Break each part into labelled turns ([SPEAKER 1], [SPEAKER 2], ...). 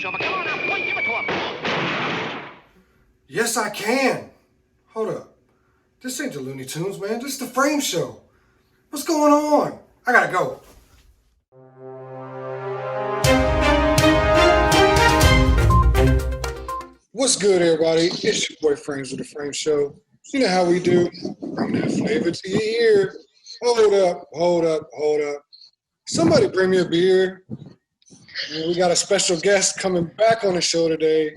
[SPEAKER 1] pushover. Come on now, boy, give it to him.
[SPEAKER 2] Yes, I can. Hold up. This ain't the Looney Tunes, man. This is the Frame Show. What's going on? I gotta go. What's good, everybody? It's your boy FrameZ with the Frame Show. You know how we do. Bring that flavor to your ear. Hold up. Somebody bring me a beer. We got a special guest coming back on the show today.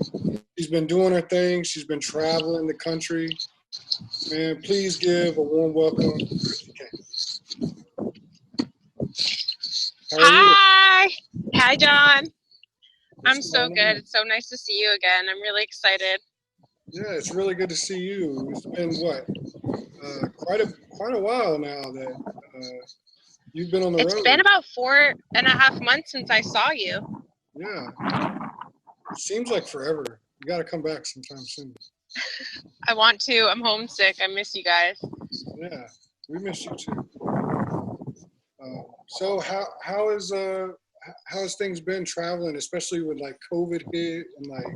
[SPEAKER 2] She's been doing her thing. She's been traveling the country. Man, please give a warm welcome to Kristi.
[SPEAKER 3] Hi, John. I'm so good. It's so nice to see you again. I'm really excited.
[SPEAKER 2] Yeah, it's really good to see you. It's been quite a while now that you've been on the road.
[SPEAKER 3] It's been about 4.5 months since I saw you.
[SPEAKER 2] Yeah, it seems like forever. You got to come back sometime soon.
[SPEAKER 3] I want to. I'm homesick. I miss you guys.
[SPEAKER 2] Yeah, we miss you too. So how has things been traveling, especially with like COVID hit and like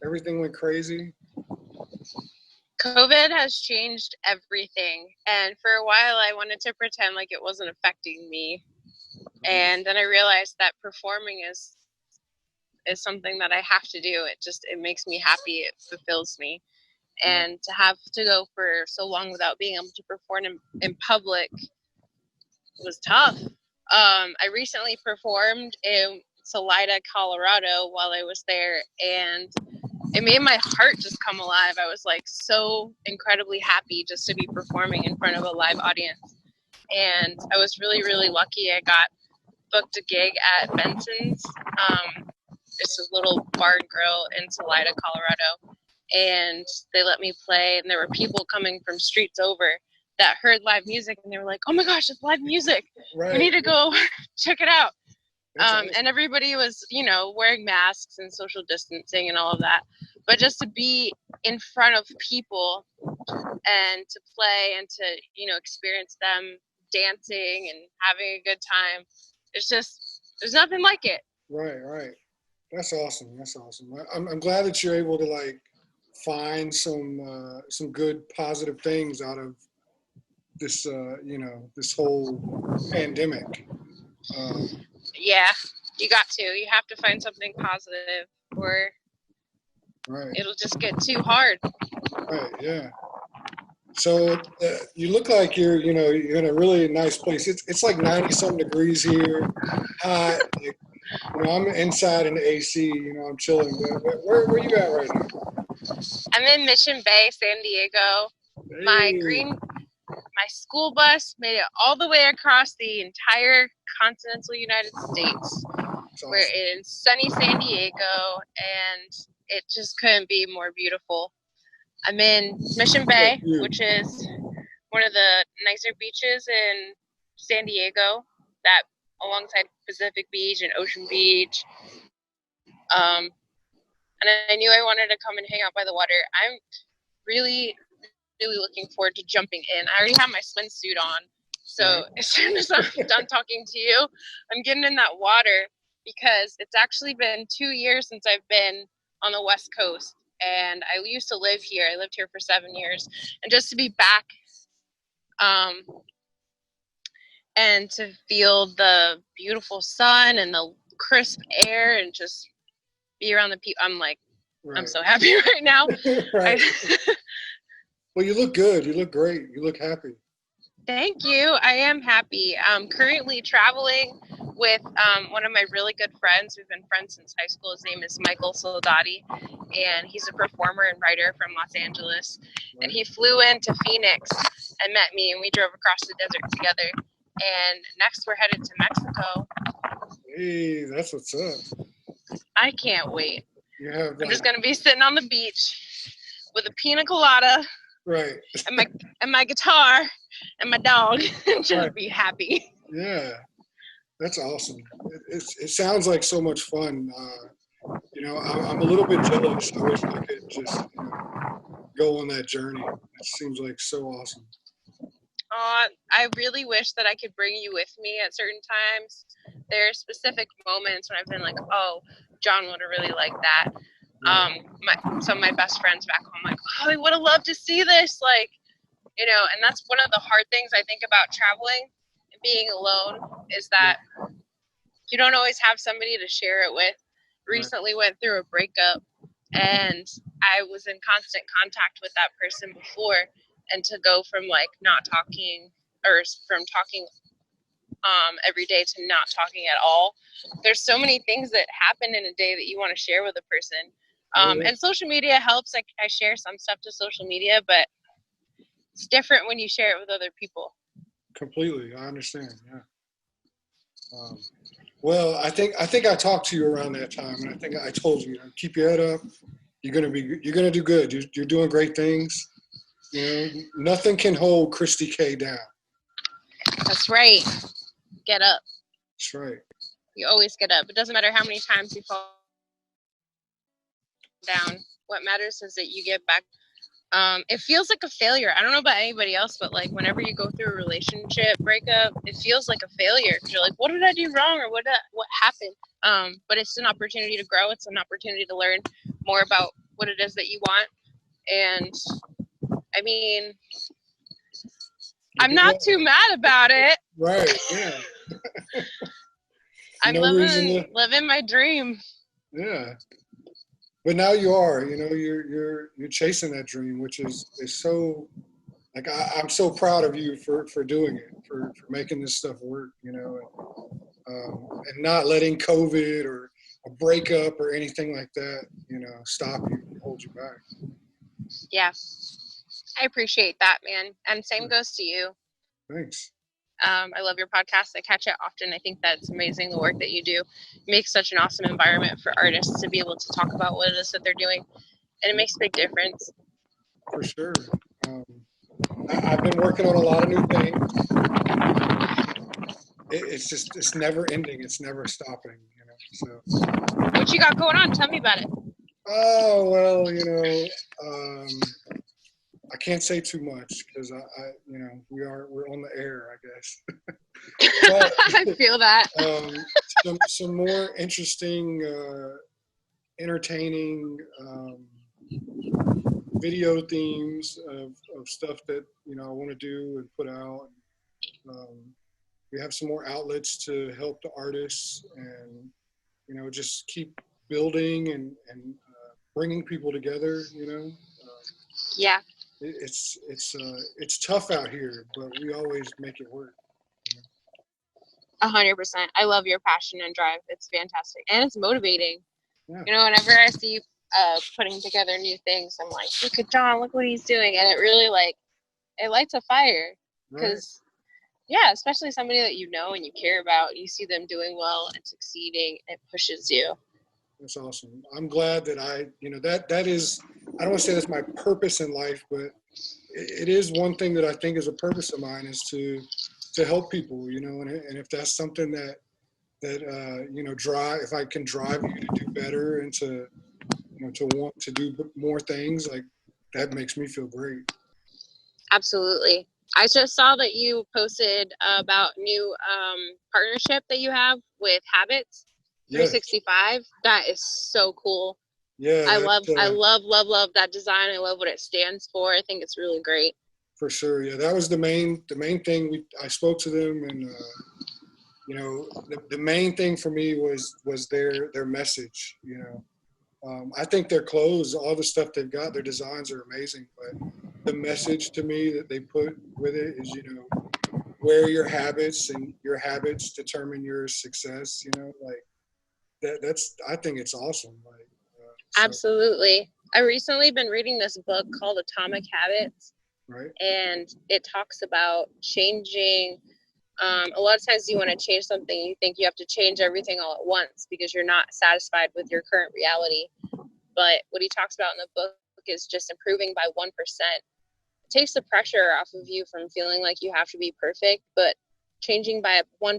[SPEAKER 2] everything went crazy?
[SPEAKER 3] COVID has changed everything, and for a while I wanted to pretend like it wasn't affecting me, and then I realized that performing is something that I have to do. It makes me happy. It fulfills me, and to have to go for so long without being able to perform in public was tough. I recently performed in Salida, Colorado while I was there, and it made my heart just come alive. I was like so incredibly happy just to be performing in front of a live audience. And I was really, really lucky. I got booked a gig at Benson's. It's a little bar and grill in Salida, Colorado. And they let me play, and there were people coming from streets over that heard live music, and they were like, oh my gosh, it's live music. Right. We need to go check it out. And everybody was, wearing masks and social distancing and all of that. But just to be in front of people and to play and to, experience them dancing and having a good time, there's nothing like it.
[SPEAKER 2] Right. That's awesome. I'm glad that you're able to like find some good positive things out of this, this whole pandemic.
[SPEAKER 3] Yeah, you got to. You have to find something positive, or it'll just get too hard.
[SPEAKER 2] Right. Yeah. So you look like you're in a really nice place. It's like 90-something degrees here, hot. I'm inside in the AC. I'm chilling. Where you at right now?
[SPEAKER 3] I'm in Mission Bay, San Diego. Hey. My school bus made it all the way across the entire continental United States. Awesome. We're in sunny San Diego, and it just couldn't be more beautiful. I'm in Mission Bay, which is one of the nicer beaches in San Diego, that alongside Pacific Beach and Ocean Beach. And I knew I wanted to come and hang out by the water. I'm really looking forward to jumping in. I already have my swimsuit on, so as soon as I'm done talking to you, I'm getting in that water, because it's actually been 2 years since I've been on the West Coast, and I used to live here. I lived here for 7 years, and just to be back and to feel the beautiful sun and the crisp air and just be around the people, I'm so happy right now.
[SPEAKER 2] Right. Well, you look good. You look great. You look happy.
[SPEAKER 3] Thank you. I am happy. I'm currently traveling with one of my really good friends. We've been friends since high school. His name is Michael Soldati, and he's a performer and writer from Los Angeles. Right. And he flew into Phoenix and met me, and we drove across the desert together. And next we're headed to Mexico.
[SPEAKER 2] Hey, that's what's up.
[SPEAKER 3] I can't wait. I'm just going to be sitting on the beach with a pina colada.
[SPEAKER 2] Right.
[SPEAKER 3] And my guitar and my dog, and just be happy.
[SPEAKER 2] Yeah, that's awesome. It sounds like so much fun. I'm a little bit jealous. I wish I could just go on that journey. It seems like so awesome.
[SPEAKER 3] I really wish that I could bring you with me at certain times. There are specific moments when I've been like, oh, John would have really liked that. Some of my best friends back home, like, oh, I would have loved to see this. Like, you know, and that's one of the hard things I think about traveling and being alone is that you don't always have somebody to share it with. Recently went through a breakup, and I was in constant contact with that person before, and to go from like not talking or from talking every day to not talking at all. There's so many things that happen in a day that you want to share with a person. And social media helps. Like I share some stuff to social media, but it's different when you share it with other people.
[SPEAKER 2] Completely. I understand. Yeah. Well, I think I talked to you around that time, and I think I told you, keep your head up. You're gonna do good. You're doing great things. You know, nothing can hold Kristi K down.
[SPEAKER 3] That's right. Get up.
[SPEAKER 2] That's right.
[SPEAKER 3] You always get up. It doesn't matter how many times you fall down. What matters is that you get back. It feels like a failure. I don't know about anybody else, but like whenever you go through a relationship breakup, it feels like a failure because you're like, what did I do wrong or what happened? But it's an opportunity to grow. It's an opportunity to learn more about what it is that you want. And I mean, I'm not too mad about it.
[SPEAKER 2] Right. Yeah.
[SPEAKER 3] I'm living my dream.
[SPEAKER 2] Yeah. But now you are, you're chasing that dream, which is so, like, I'm so proud of you for doing it, for making this stuff work, and not letting COVID or a breakup or anything like that, stop you, hold you back.
[SPEAKER 3] Yeah. I appreciate that, man. And same goes to you.
[SPEAKER 2] Thanks.
[SPEAKER 3] I love your podcast. I catch it often. I think that's amazing, the work that you do. It makes such an awesome environment for artists to be able to talk about what it is that they're doing. And it makes a big difference.
[SPEAKER 2] For sure. I've been working on a lot of new things. It's never ending. It's never stopping, so.
[SPEAKER 3] What you got going on? Tell me about it.
[SPEAKER 2] Oh, well, I can't say too much because we're on the air, I guess. But,
[SPEAKER 3] I feel that.
[SPEAKER 2] some more interesting, entertaining video themes of stuff that I want to do and put out. We have some more outlets to help the artists, and just keep building and bringing people together.
[SPEAKER 3] Yeah.
[SPEAKER 2] It's tough out here, but we always make it work.
[SPEAKER 3] 100%. I love your passion and drive. It's fantastic. And it's motivating.
[SPEAKER 2] Yeah.
[SPEAKER 3] Whenever I see you putting together new things, I'm like, look at John, look what he's doing. And it really it lights a fire. Because, yeah, especially somebody that you know and you care about, you see them doing well and succeeding, it pushes you.
[SPEAKER 2] That's awesome. I'm glad that that is, I don't want to say that's my purpose in life, but it is one thing that I think is a purpose of mine, is to help people, and if that's something that if I can drive you to do better and to want to do more things, like, that makes me feel great.
[SPEAKER 3] Absolutely. I just saw that you posted about new partnership that you have with Habits 365. Yes. That is so cool.
[SPEAKER 2] Yeah.
[SPEAKER 3] I love that design. I love what it stands for. I think it's really great.
[SPEAKER 2] For sure. Yeah. That was the main thing. I spoke to them, and the main thing for me was their message. I think their clothes, all the stuff they've got, their designs are amazing, but the message to me that they put with it is, wear your habits, and your habits determine your success. That's, I think it's awesome.
[SPEAKER 3] Absolutely. I recently been reading this book called Atomic Habits.
[SPEAKER 2] Right.
[SPEAKER 3] And it talks about changing. A lot of times you want to change something, you think you have to change everything all at once because you're not satisfied with your current reality. But what he talks about in the book is just improving by 1%. It takes the pressure off of you from feeling like you have to be perfect, but changing by 1%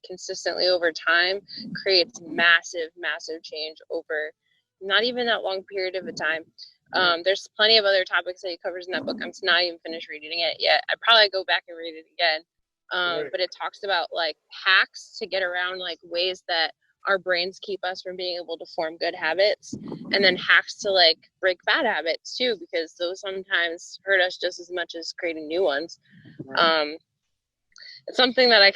[SPEAKER 3] consistently over time creates massive, massive change over not even that long period of a time. There's plenty of other topics that he covers in that book. I'm not even finished reading it yet. I'd probably go back and read it again. But it talks about like hacks to get around like ways that our brains keep us from being able to form good habits, and then hacks to like break bad habits too, because those sometimes hurt us just as much as creating new ones.
[SPEAKER 2] Right.
[SPEAKER 3] It's something that I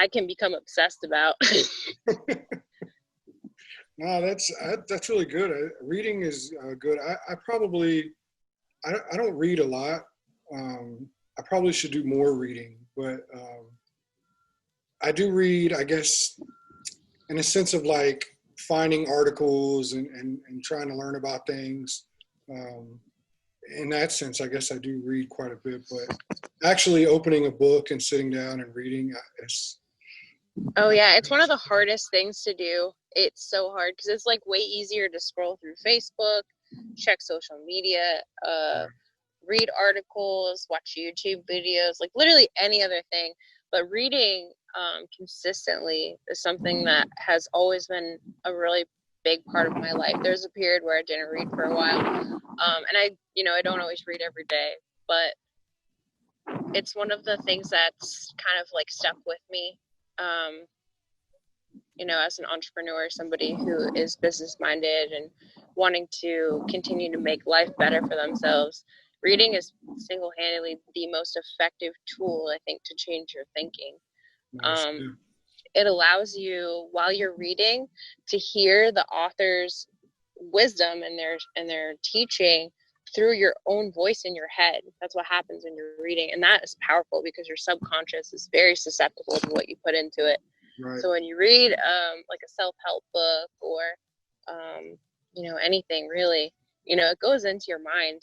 [SPEAKER 3] can become obsessed about.
[SPEAKER 2] No, that's really good. Reading is good. I don't read a lot. I probably should do more reading, but I do read, I guess, in a sense of like finding articles and trying to learn about things. In that sense, I guess I do read quite a bit, but actually opening a book and sitting down and reading,
[SPEAKER 3] Oh yeah, it's one of the hardest things to do. It's so hard because it's like way easier to scroll through Facebook, check social media, read articles, watch YouTube videos, like literally any other thing. But reading consistently is something that has always been a really big part of my life. There's a period where I didn't read for a while, and I don't always read every day, but it's one of the things that's kind of like stuck with me. As an entrepreneur, somebody who is business minded and wanting to continue to make life better for themselves, reading is single-handedly the most effective tool, I think, to change your thinking. It allows you, while you're reading, to hear the author's wisdom and their teaching through your own voice in your head. That's what happens when you're reading, and that is powerful because your subconscious is very susceptible to what you put into it. Right. So when you read like a self-help book or anything really, it goes into your mind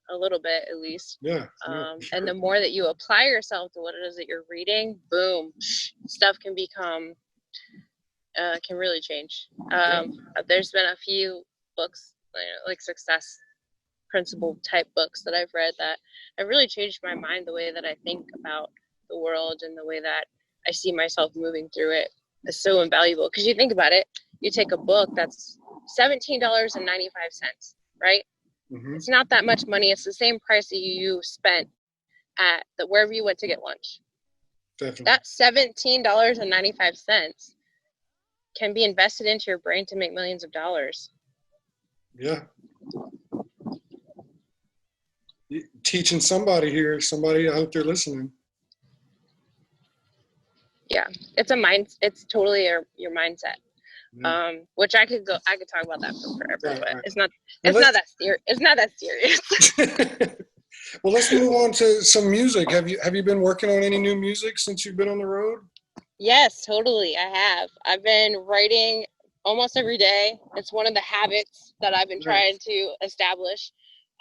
[SPEAKER 3] a little bit at least.
[SPEAKER 2] Yeah.
[SPEAKER 3] Sure. And the more that you apply yourself to what it is that you're reading, boom, stuff can really change. There's been a few books like success principle type books that I've read that have really changed my mind, the way that I think about the world and the way that I see myself moving through it is so invaluable. Because you think about it, you take a book that's $17.95, right? Mm-hmm. It's not that much money. It's the same price that you spent at wherever you went to get lunch. Definitely. That $17.95 can be invested into your brain to make millions of dollars.
[SPEAKER 2] Yeah. Teaching somebody here, I hope they're listening.
[SPEAKER 3] Yeah, it's totally your mindset. Yeah. Which I could talk about that for forever, but right. It's not that serious.
[SPEAKER 2] Well, let's move on to some music. Have you been working on any new music since you've been on the road?
[SPEAKER 3] Yes, totally. I have. I've been writing almost every day. It's one of the habits that I've been trying to establish.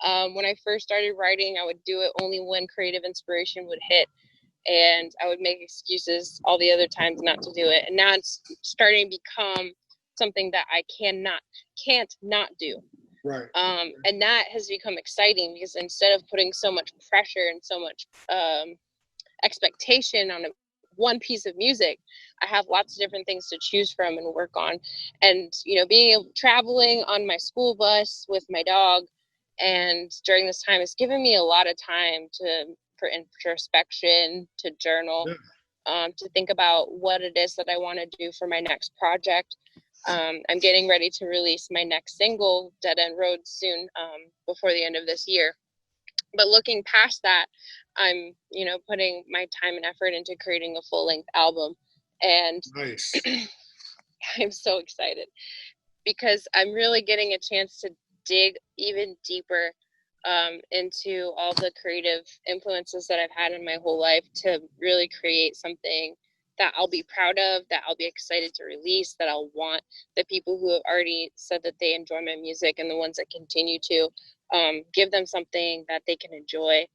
[SPEAKER 3] When I first started writing, I would do it only when creative inspiration would hit. And I would make excuses all the other times not to do it. And now it's starting to become something that I can't not do.
[SPEAKER 2] Right.
[SPEAKER 3] And that has become exciting because instead of putting so much pressure and so much expectation on one piece of music, I have lots of different things to choose from and work on. And, traveling on my school bus with my dog, and during this time, it's given me a lot of time for introspection, to journal, to think about what it is that I want to do for my next project. I'm getting ready to release my next single, Dead End Road, soon, before the end of this year. But looking past that, I'm, putting my time and effort into creating a full-length album. And
[SPEAKER 2] nice.
[SPEAKER 3] I'm so excited because I'm really getting a chance to dig even deeper into all the creative influences that I've had in my whole life to really create something that I'll be proud of, that I'll be excited to release, that I'll want the people who have already said that they enjoy my music and the ones that continue to give them something that they can enjoy,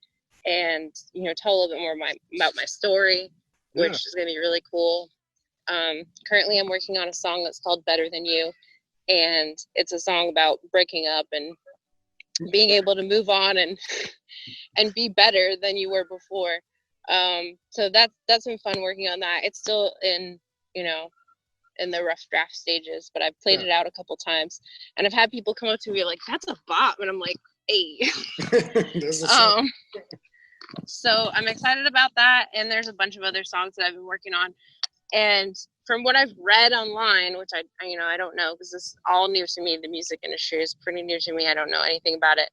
[SPEAKER 3] and tell a little bit more about my story, which is going to be really cool. Currently I'm working on a song that's called Better Than You, and it's a song about breaking up and being able to move on and be better than you were before. So that's been fun working on that. It's still in the rough draft stages, but I've played it out a couple times, and I've had people come up to me like, "That's a bop," and I'm like, Hey.
[SPEAKER 2] That's what's up.
[SPEAKER 3] So I'm excited about that, and there's a bunch of other songs that I've been working on. And from what I've read online, which I don't know because this is all new to me, the music industry is pretty new to me. I don't know anything about it.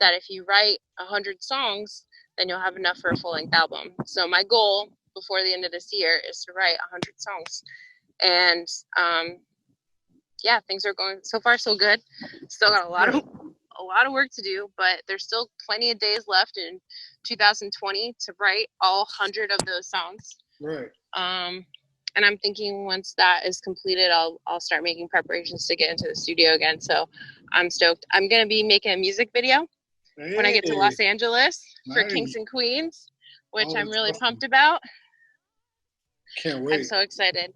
[SPEAKER 3] That if you write 100 songs, then you'll have enough for a full-length album. So my goal before the end of this year is to write 100 songs. And yeah, things are going so far so good. Still got a lot of work to do, but there's still plenty of days left in 2020 to write all 100 of those songs.
[SPEAKER 2] Right.
[SPEAKER 3] And I'm thinking once that is completed, I'll start making preparations to get into the studio again. So I'm stoked. I'm gonna be making a music video when I get to Los Angeles for Kings and Queens, which I'm really pumped about.
[SPEAKER 2] Can't wait.
[SPEAKER 3] I'm so excited.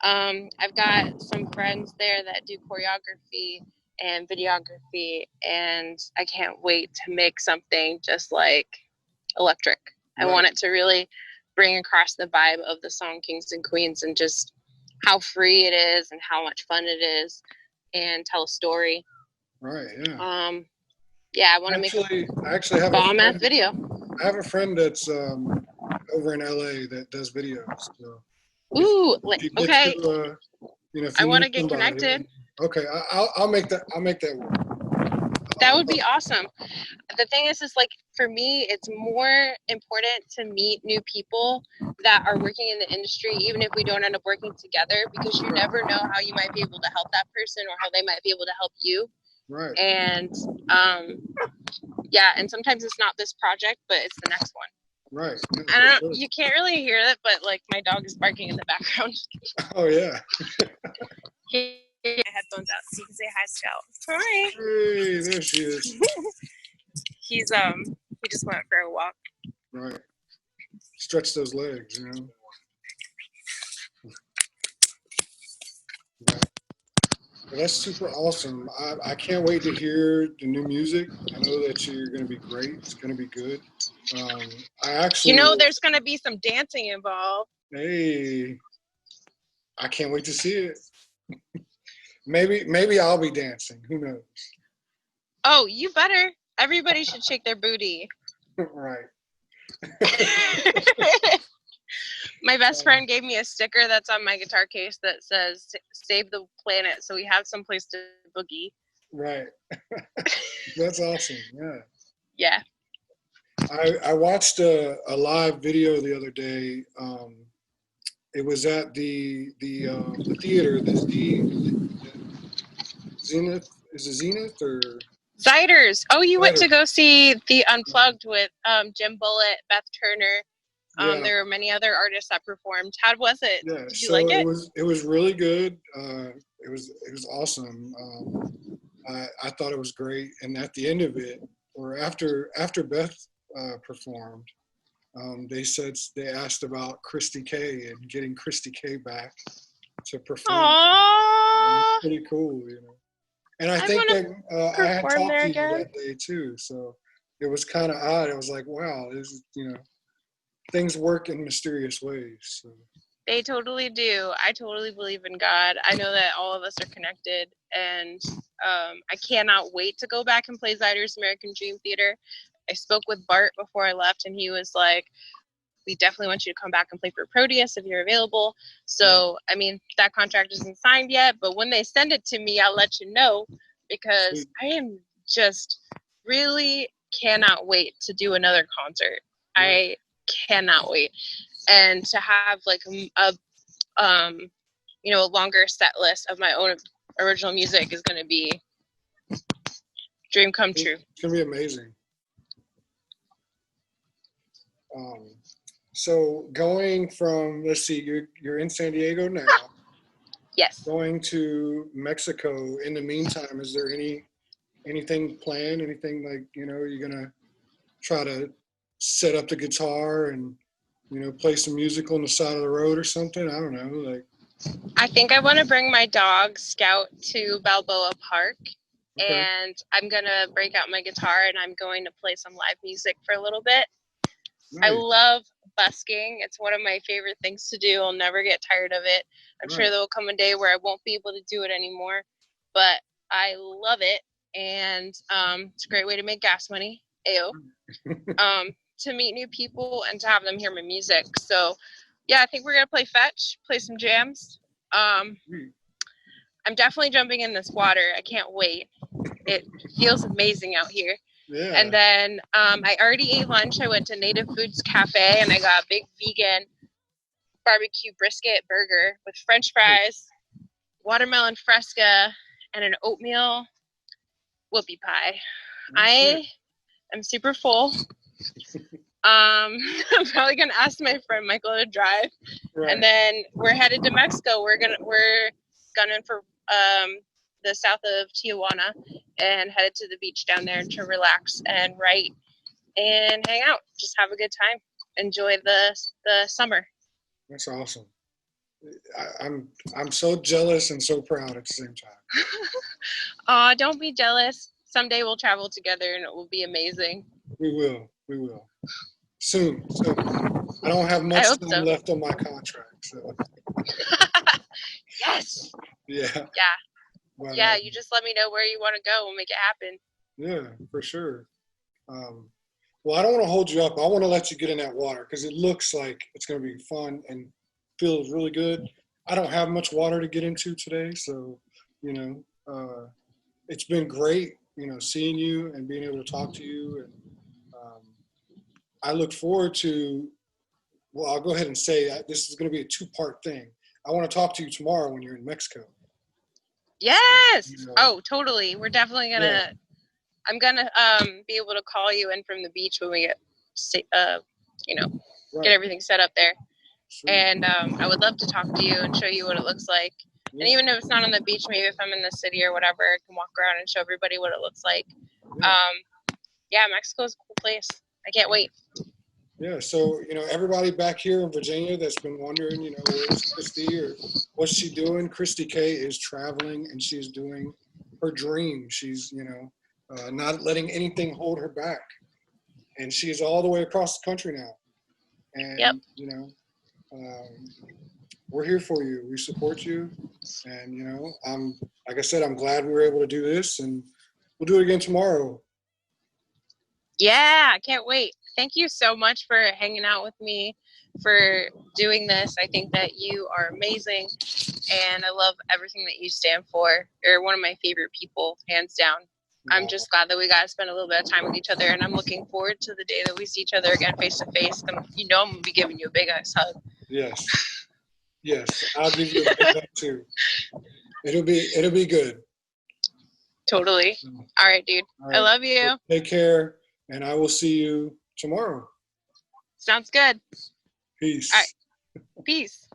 [SPEAKER 3] I've got some friends there that do choreography and videography, and I can't wait to make something just like electric. I want it to really bring across the vibe of the song Kings and Queens and just how free it is and how much fun it is and tell a story.
[SPEAKER 2] Right, yeah.
[SPEAKER 3] Yeah, I want to make
[SPEAKER 2] I actually have
[SPEAKER 3] bomb-ass video.
[SPEAKER 2] I have a friend that's over in LA that does videos. So
[SPEAKER 3] Ooh, okay.
[SPEAKER 2] To,
[SPEAKER 3] I want to get connected.
[SPEAKER 2] Okay, I'll make that work.
[SPEAKER 3] That would be awesome. The thing is like, for me, it's more important to meet new people that are working in the industry, even if we don't end up working together, because you never know how you might be able to help that person or how they might be able to help you.
[SPEAKER 2] Right.
[SPEAKER 3] And and sometimes it's not this project, but it's the next one.
[SPEAKER 2] Right.
[SPEAKER 3] Yeah, you can't really hear it, but like my dog is barking in the background.
[SPEAKER 2] Oh yeah.
[SPEAKER 3] He had my headphones out so you can say hi, Scout. Hi.
[SPEAKER 2] Hey, there she is.
[SPEAKER 3] He's he just went for a walk.
[SPEAKER 2] Right. Stretch those legs, you know. Well, that's super awesome. I can't wait to hear the new music. I know that you're going to be great. It's going to be good.
[SPEAKER 3] There's going to be some dancing involved.
[SPEAKER 2] Hey, I can't wait to see it. Maybe I'll be dancing. Who knows?
[SPEAKER 3] Oh, you better. Everybody should shake their booty.
[SPEAKER 2] Right.
[SPEAKER 3] My best friend gave me a sticker that's on my guitar case that says "Save the planet," so we have some place to boogie.
[SPEAKER 2] Right. That's awesome. Yeah.
[SPEAKER 3] Yeah.
[SPEAKER 2] I watched a live video the other day. It was at the theater, the Zenith. Is it Zenith or
[SPEAKER 3] Ziders? Oh, you went
[SPEAKER 2] Ziders.
[SPEAKER 3] to go see the Unplugged with Jim Bullitt, Beth Turner. There were many other artists that performed. How was it?
[SPEAKER 2] Yeah,
[SPEAKER 3] Did you like it?
[SPEAKER 2] It was really good. It was awesome. I thought it was great. And at the end of it, or after Beth performed, they asked about Kristi K and getting Kristi K back to perform.
[SPEAKER 3] Aww.
[SPEAKER 2] Pretty cool, you know. And I think that I had talked to you that day too, so it was kind of odd. It was like, wow, things work in mysterious ways. So.
[SPEAKER 3] They totally do. I totally believe in God. I know that all of us are connected, and I cannot wait to go back and play Zyder's American Dream Theater. I spoke with Bart before I left, and he was like, we definitely want you to come back and play for Proteus if you're available. So, I mean, that contract isn't signed yet, but when they send it to me, I'll let you know, because I am just really cannot wait to do another concert. I cannot wait. And to have like a longer set list of my own original music is going to be dream come true.
[SPEAKER 2] It's going to be amazing. So going from, let's see, you're in San Diego now.
[SPEAKER 3] Yes.
[SPEAKER 2] Going to Mexico. In the meantime, is there anything planned? Anything like, you're gonna try to set up the guitar and play some music on the side of the road or something? I don't know. Like,
[SPEAKER 3] I think I want to bring my dog Scout to Balboa Park. Okay. And I'm gonna break out my guitar and I'm going to play some live music for a little bit. Nice. I love busking. It's one of my favorite things to do. I'll never get tired of it. I'm sure there will come a day where I won't be able to do it anymore, but I love it. and it's a great way to make gas money. Ayo. To meet new people and to have them hear my music. So, yeah, I think we're gonna play fetch, play some jams. I'm definitely jumping in this water. I can't wait. It feels amazing out here.
[SPEAKER 2] Yeah.
[SPEAKER 3] And then I already ate lunch. I went to Native Foods Cafe and I got a big vegan barbecue brisket burger with French fries, watermelon fresca, and an oatmeal whoopie pie. I am super full. I'm probably gonna ask my friend Michael to drive, and then we're headed to Mexico. We're gunning for the south of Tijuana and headed to the beach down there to relax and write and hang out. Just have a good time. Enjoy the summer.
[SPEAKER 2] That's awesome. I'm so jealous and so proud at the same time.
[SPEAKER 3] Don't be jealous. Someday we'll travel together and it will be amazing.
[SPEAKER 2] We will. Soon. I don't have much time left on my contract, so.
[SPEAKER 3] Yes.
[SPEAKER 2] Yeah.
[SPEAKER 3] Yeah.
[SPEAKER 2] But,
[SPEAKER 3] yeah, you just let me know where you want to go. We'll make it happen.
[SPEAKER 2] Yeah, for sure. Well, I don't want to hold you up. I want to let you get in that water because it looks like it's going to be fun and feels really good. I don't have much water to get into today, so, it's been great, seeing you and being able to talk to you. And I look forward to, well, I'll go ahead and say this is going to be a 2-part thing. I want to talk to you tomorrow when you're in Mexico.
[SPEAKER 3] Yes.
[SPEAKER 2] So,
[SPEAKER 3] oh, totally. We're definitely going to, I'm going to be able to call you in from the beach when we get, get everything set up there. Sweet. And I would love to talk to you and show you what it looks like. Yeah. And even if it's not on the beach, maybe if I'm in the city or whatever, I can walk around and show everybody what it looks like. Yeah, Mexico's a cool place. I can't wait.
[SPEAKER 2] Yeah, so, everybody back here in Virginia that's been wondering, where's Kristi or what's she doing? Kristi K is traveling and she's doing her dream. She's, not letting anything hold her back. And she's all the way across the country now. And, we're here for you. We support you. And, like I said, I'm glad we were able to do this and we'll do it again tomorrow.
[SPEAKER 3] Yeah, I can't wait. Thank you so much for hanging out with me, for doing this. I think that you are amazing, and I love everything that you stand for. You're one of my favorite people, hands down. Wow. I'm just glad that we got to spend a little bit of time with each other, and I'm looking forward to the day that we see each other again face to face. I'm going to be giving you a big ass hug.
[SPEAKER 2] Yes. Yes, I'll give you a big hug too. It'll be good.
[SPEAKER 3] Totally. All right, dude. All right. I love you.
[SPEAKER 2] Well, take care, and I will see you tomorrow.
[SPEAKER 3] Sounds good.
[SPEAKER 2] Peace.
[SPEAKER 3] All right. Peace.